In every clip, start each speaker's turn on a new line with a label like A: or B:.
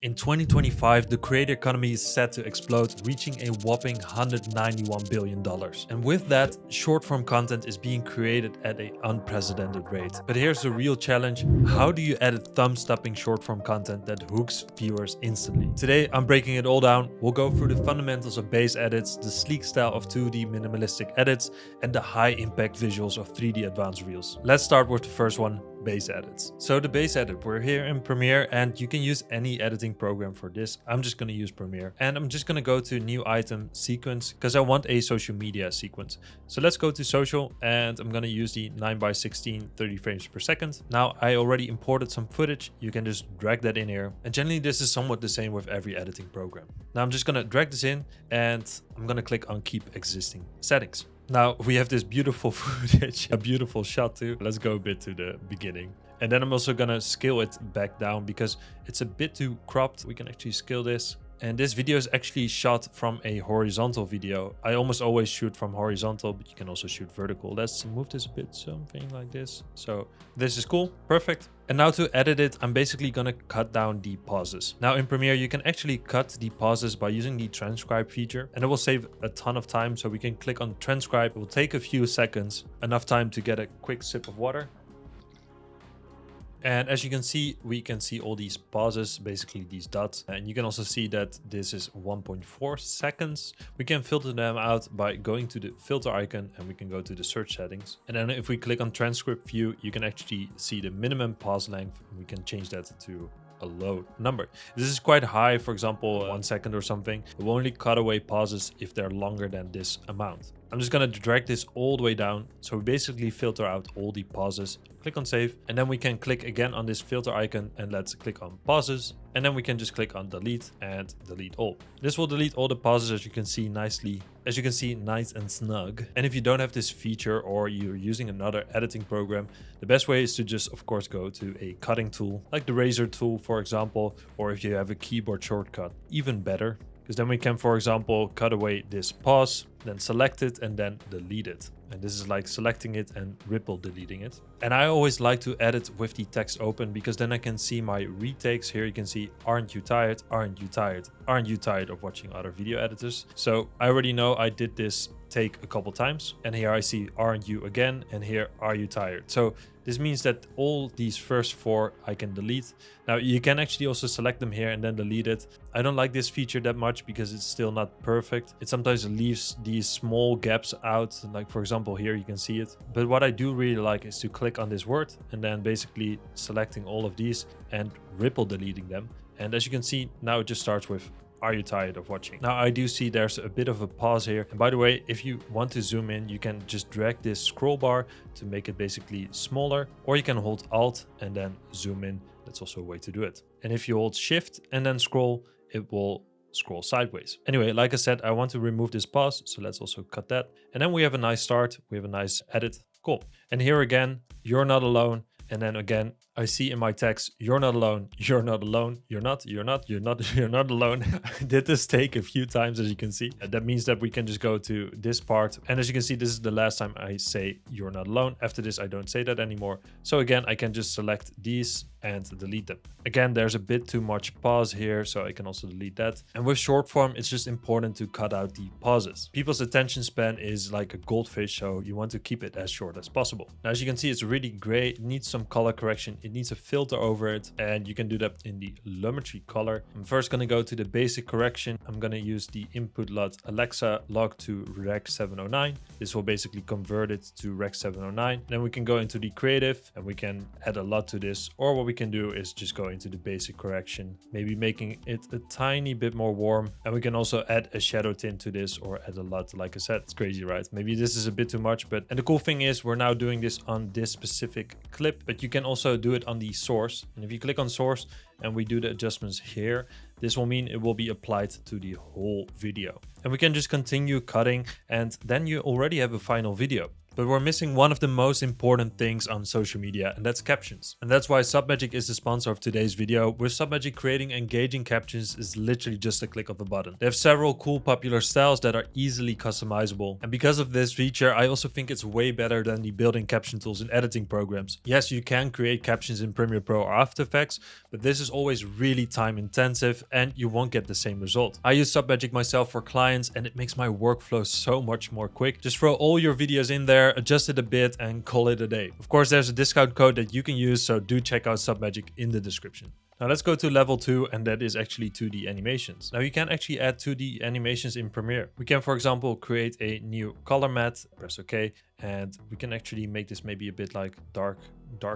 A: In 2025, the creator economy is set to explode, reaching a whopping $191 billion. And with that, short form content is being created at an unprecedented rate. But here's the real challenge: how do you edit thumb-stopping short form content that hooks viewers instantly? Today, I'm breaking it all down. We'll go through the fundamentals of base edits, the sleek style of 2D minimalistic edits, and the high impact visuals of 3D advanced reels. Let's start with the first one: base edits. So the base edit, we're here in Premiere, and you can use any editing program for this. I'm just going to use Premiere, and I'm just going to go to new item sequence because I want a social media sequence. So let's go to social, and I'm going to use the 9:16 30 frames per second. Now I already imported some footage. You can just drag that in here, and generally this is somewhat the same with every editing program. Now I'm just going to drag this in, and I'm going to click on keep existing settings. Now we have this beautiful footage, a beautiful shot too. Let's go a bit to the beginning. And then I'm also gonna scale it back down because it's a bit too cropped. We can actually scale this. And this video is actually shot from a horizontal video. I almost always shoot from horizontal, but you can also shoot vertical. Let's move this a bit, something like this. So this is cool, perfect. And now to edit it, I'm basically gonna cut down the pauses. Now in Premiere, you can actually cut the pauses by using the transcribe feature, and it will save a ton of time. So we can click on transcribe. It will take a few seconds, enough time to get a quick sip of water. And as you can see, we can see all these pauses, basically these dots. And you can also see that this is 1.4 seconds. We can filter them out by going to the filter icon, and we can go to the search settings. And then if we click on transcript view, you can actually see the minimum pause length. We can change that to a low number. This is quite high, for example, 1 second or something. It will only cut away pauses if they're longer than this amount. I'm just going to drag this all the way down. So we basically filter out all the pauses, click on save, and then we can click again on this filter icon, and let's click on pauses. And then we can just click on delete and delete all. This will delete all the pauses, as you can see nicely. As you can see, nice and snug. And if you don't have this feature or you're using another editing program, the best way is to just, of course, go to a cutting tool like the razor tool, for example, or if you have a keyboard shortcut, even better. Because then we can, for example, cut away this pause, then select it and then delete it. And this is like selecting it and ripple deleting it. And I always like to edit with the text open because then I can see my retakes. Here you can see, aren't you tired? Aren't you tired? Aren't you tired of watching other video editors? So I already know I did this take a couple times. And here I see, aren't you again? And here, are you tired? So this means that all these first 4 I can delete. Now you can actually also select them here and then delete it. I don't like this feature that much because it's still not perfect. It sometimes leaves these small gaps out. Like for example, here you can see it. But what I do really like is to click on this word and then basically selecting all of these and ripple deleting them. And as you can see, now it just starts with, are you tired of watching? Now I do see there's a bit of a pause here. And by the way, if you want to zoom in, you can just drag this scroll bar to make it basically smaller, or you can hold Alt and then zoom in. That's also a way to do it. And if you hold Shift and then scroll, it will scroll sideways. Anyway, like I said, I want to remove this pause. So let's also cut that. And then we have a nice start. We have a nice edit. Cool. And here again, you're not alone. And then again, I see in my text, you're not alone, you're not alone, you're not alone. I did this take a few times, as you can see. That means that we can just go to this part. And as you can see, this is the last time I say you're not alone. After this, I don't say that anymore. So again, I can just select these and delete them. Again, there's a bit too much pause here, so I can also delete that. And with short form, it's just important to cut out the pauses. People's attention span is like a goldfish, so you want to keep it as short as possible. Now, as you can see, it's really gray. It needs some color correction. It needs a filter over it, and you can do that in the Lumetri color. I'm first going to go to the basic correction. I'm going to use the input LUT Alexa log to Rec 709. This will basically convert it to Rec 709. Then we can go into the creative and we can add a LUT to this, or what we can do is just go into the basic correction, maybe making it a tiny bit more warm. And we can also add a shadow tint to this or add a LUT. Like I said, it's crazy, right? Maybe this is a bit too much, and the cool thing is we're now doing this on this specific clip, but you can also do it on the source. And if you click on source and we do the adjustments here, this will mean it will be applied to the whole video. And we can just continue cutting, and then you already have a final video. But we're missing one of the most important things on social media, and that's captions. And that's why Submagic is the sponsor of today's video. With Submagic, creating engaging captions is literally just a click of a button. They have several cool popular styles that are easily customizable. And because of this feature, I also think it's way better than the built-in caption tools in editing programs. Yes, you can create captions in Premiere Pro or After Effects, but this is always really time intensive and you won't get the same result. I use Submagic myself for clients and it makes my workflow so much more quick. Just throw all your videos in there, adjust it a bit and call it a day. Of course, there's a discount code that you can use, so do check out Submagic in the description. Now let's go to level 2, and that is actually 2D animations. Now you can actually add 2D animations in Premiere. We can, for example, create a new color matte, press OK, and we can actually make this maybe a bit like dark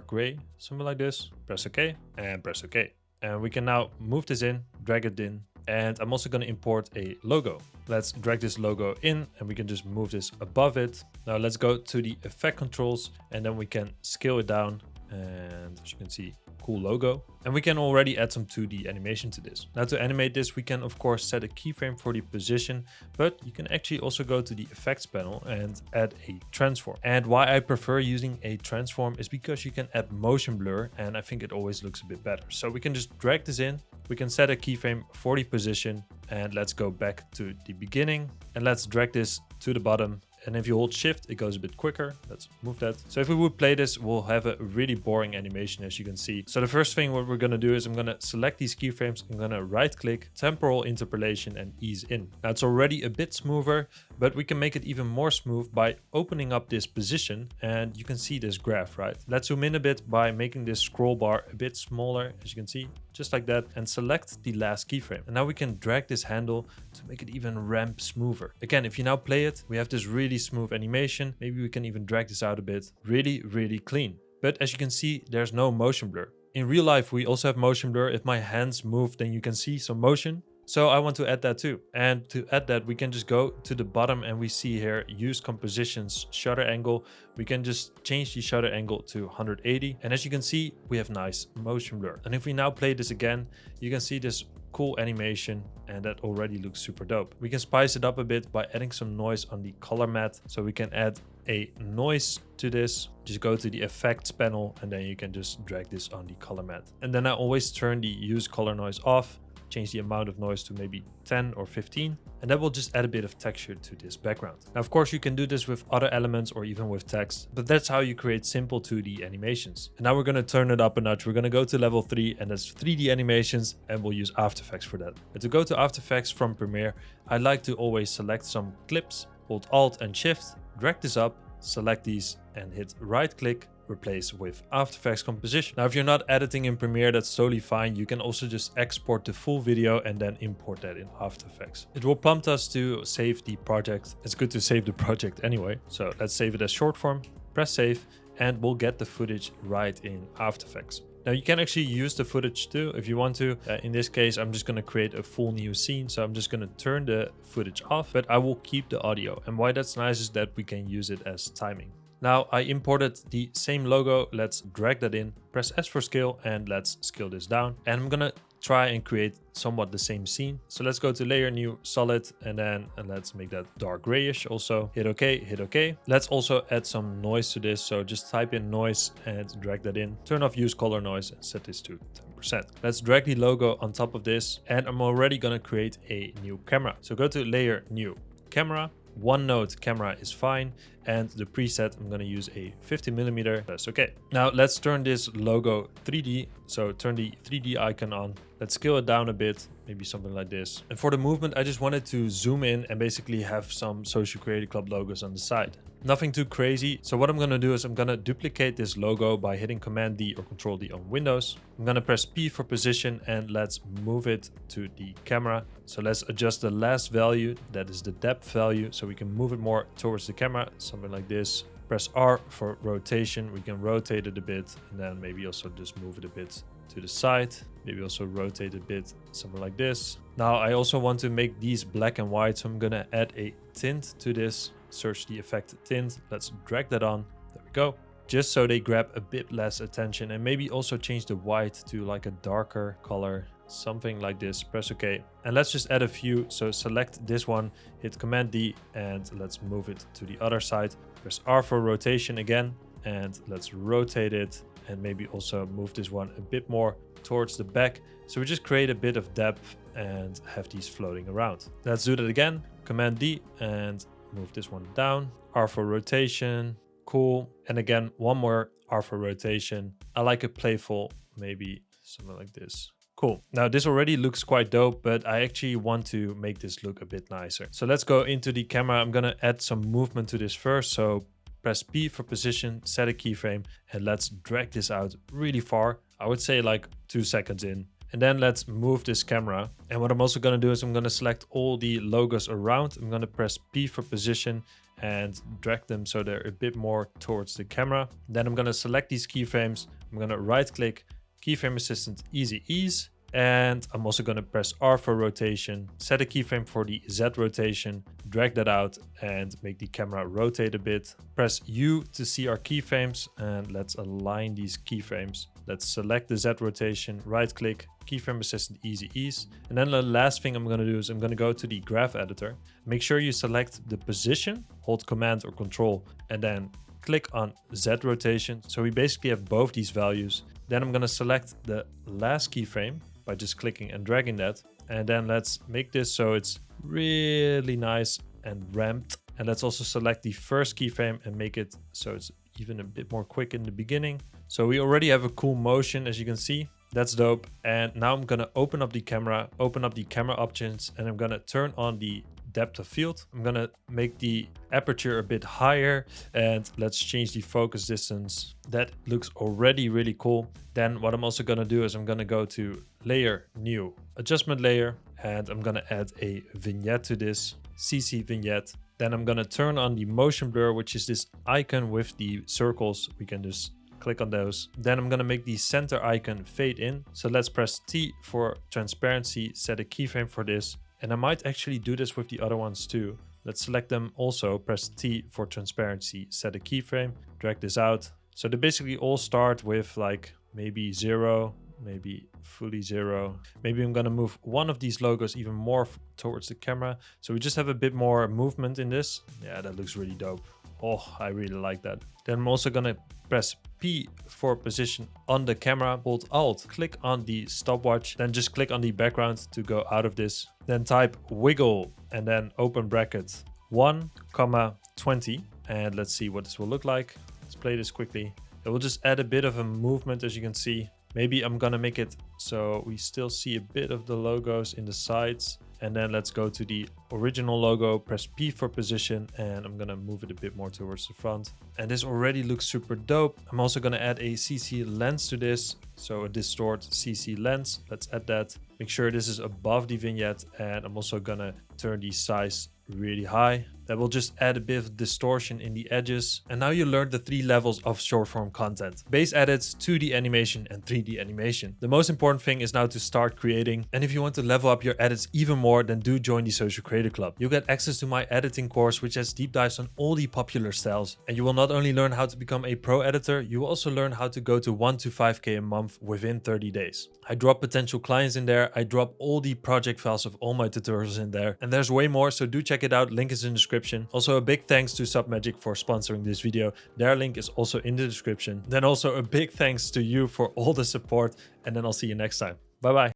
A: gray, something like this. Press OK and press OK. And we can now move this in, drag it in, and I'm also going to import a logo. Let's drag this logo in and we can just move this above it. Now let's go to the effect controls and then we can scale it down. And as you can see, cool logo. And we can already add some 2D animation to this. Now to animate this, we can of course set a keyframe for the position, but you can actually also go to the effects panel and add a transform. And why I prefer using a transform is because you can add motion blur and I think it always looks a bit better. So we can just drag this in, we can set a keyframe for the position, and let's go back to the beginning and let's drag this to the bottom. And if you hold shift, it goes a bit quicker. Let's move that. So if we would play this, we'll have a really boring animation, as you can see. So the first thing what we're going to do is I'm going to select these keyframes. I'm going to right click, temporal interpolation and ease in. Now it's already a bit smoother, but we can make it even more smooth by opening up this position and you can see this graph, right? Let's zoom in a bit by making this scroll bar a bit smaller, as you can see, just like that, and select the last keyframe. And now we can drag this handle to make it even ramp smoother. Again, if you now play it, we have this really smooth animation. Maybe we can even drag this out a bit. Really clean. But as you can see, there's no motion blur. In real life, we also have motion blur. If my hands move, then you can see some motion. So I want to add that too. And to add that, we can just go to the bottom and we see here, use compositions, shutter angle. We can just change the shutter angle to 180. And as you can see, we have nice motion blur. And if we now play this again, you can see this cool animation and that already looks super dope. We can spice it up a bit by adding some noise on the color matte. So we can add a noise to this. Just go to the effects panel and then you can just drag this on the color matte. And then I always turn the use color noise off. Change the amount of noise to maybe 10 or 15, and that will just add a bit of texture to this background. Now, of course, you can do this with other elements or even with text, but that's how you create simple 2D animations. And now we're going to turn it up a notch. We're going to go to level 3, and that's 3D animations, and we'll use After Effects for that. And to go to After Effects from Premiere, I like to always select some clips, hold Alt and Shift, drag this up, select these, and hit right click, replace with After Effects composition. Now, if you're not editing in Premiere, that's totally fine. You can also just export the full video and then import that in After Effects. It will prompt us to save the project. It's good to save the project anyway. So let's save it as short form, press save, and we'll get the footage right in After Effects. Now you can actually use the footage too if you want to. In this case, I'm just going to create a full new scene. So I'm just going to turn the footage off, but I will keep the audio. And why that's nice is that we can use it as timing. Now I imported the same logo. Let's drag that in, press S for scale, and let's scale this down. And I'm gonna try and create somewhat the same scene. So let's go to layer, new solid, and let's make that dark grayish also. Hit OK, hit OK. Let's also add some noise to this. So just type in noise and drag that in. Turn off use color noise and set this to 10%. Let's drag the logo on top of this. And I'm already gonna create a new camera. So go to layer, new camera. One node camera is fine, and the preset I'm going to use a 50mm. That's okay. Now let's turn this logo 3D. So turn the 3D icon on. Let's scale it down a bit, maybe something like this. And for the movement, I just wanted to zoom in and basically have some Social Creator Club logos on the side. Nothing too crazy. So what I'm going to do is I'm going to duplicate this logo by hitting Command D or Control D on Windows. I'm going to press P for position and let's move it to the camera. So let's adjust the last value, that is the depth value, so we can move it more towards the camera, something like this. Press R for rotation. We can rotate it a bit and then maybe also just move it a bit to the side. Maybe also rotate a bit, something like this. Now I also want to make these black and white, so I'm going to add a tint to this. Search the effect tint. Let's drag that on. There we go. Just so they grab a bit less attention, and maybe also change the white to like a darker color, something like this, press OK. And let's just add a few. So select this one, hit Command D, and let's move it to the other side. Press R for rotation again, and let's rotate it, and maybe also move this one a bit more towards the back. So we just create a bit of depth and have these floating around. Let's do that again, Command D, and move this one down. R for rotation, cool. And again, one more R for rotation. I like it playful, maybe something like this. Cool. Now this already looks quite dope, but I actually want to make this look a bit nicer. So let's go into the camera. I'm gonna add some movement to this first. So press P for position, set a keyframe, and let's drag this out really far. I would say like 2 seconds in. And then let's move this camera. And what I'm also gonna do is I'm gonna select all the logos around. I'm gonna press P for position and drag them so they're a bit more towards the camera. Then I'm gonna select these keyframes. I'm gonna right click, Keyframe Assistant Easy Ease. And I'm also going to press R for rotation, set a keyframe for the Z rotation, drag that out and make the camera rotate a bit. Press U to see our keyframes, and let's align these keyframes. Let's select the Z rotation, right click, Keyframe Assistant Easy Ease. And then the last thing I'm going to do is I'm going to go to the graph editor. Make sure you select the position, hold Command or Control, and then click on Z rotation. So we basically have both these values. Then I'm going to select the last keyframe by just clicking and dragging that. And then let's make this so it's really nice and ramped. And let's also select the first keyframe and make it so it's even a bit more quick in the beginning. So we already have a cool motion, as you can see. That's dope. And now I'm gonna open up the camera options, and I'm gonna turn on the depth of field. I'm gonna make the aperture a bit higher, and let's change the focus distance. That looks already really cool. Then what I'm also gonna do is I'm gonna go to layer, new adjustment layer, and I'm gonna add a vignette to this, CC vignette. Then I'm gonna turn on the motion blur, which is this icon with the circles. We can just click on those. Then I'm gonna make the center icon fade in. So let's press T for transparency, set a keyframe for this. And I might actually do this with the other ones too. Let's select them also, press T for transparency, set a keyframe, drag this out. So they basically all start with like maybe 0, maybe fully 0. Maybe I'm gonna move one of these logos even more towards the camera. So we just have a bit more movement in this. Yeah, that looks really dope. Oh, I really like that. Then I'm also gonna press P for position on the camera, hold Alt, click on the stopwatch, then just click on the background to go out of this. Then type wiggle and then open bracket 1,20. And let's see what this will look like. Let's play this quickly. It will just add a bit of a movement, as you can see. Maybe I'm gonna make it so we still see a bit of the logos in the sides. And then let's go to the original logo, press P for position, and I'm gonna move it a bit more towards the front. And this already looks super dope. I'm also gonna add a CC lens to this. So a distort CC lens, let's add that. Make sure this is above the vignette, and I'm also gonna turn the size really high. That will just add a bit of distortion in the edges. And now you learned the 3 levels of short form content: base edits, 2D animation, and 3D animation. The most important thing is now to start creating. And if you want to level up your edits even more, then do join the Social Creator Club. You'll get access to my editing course, which has deep dives on all the popular styles. And you will not only learn how to become a pro editor, you will also learn how to go to 1 to 5K a month within 30 days. I drop potential clients in there. I drop all the project files of all my tutorials in there. And there's way more, so do check it out. Link is in the description. Also a big thanks to Submagic for sponsoring this video. Their link is also in the description. Then also a big thanks to you for all the support. And then I'll see you next time. Bye bye.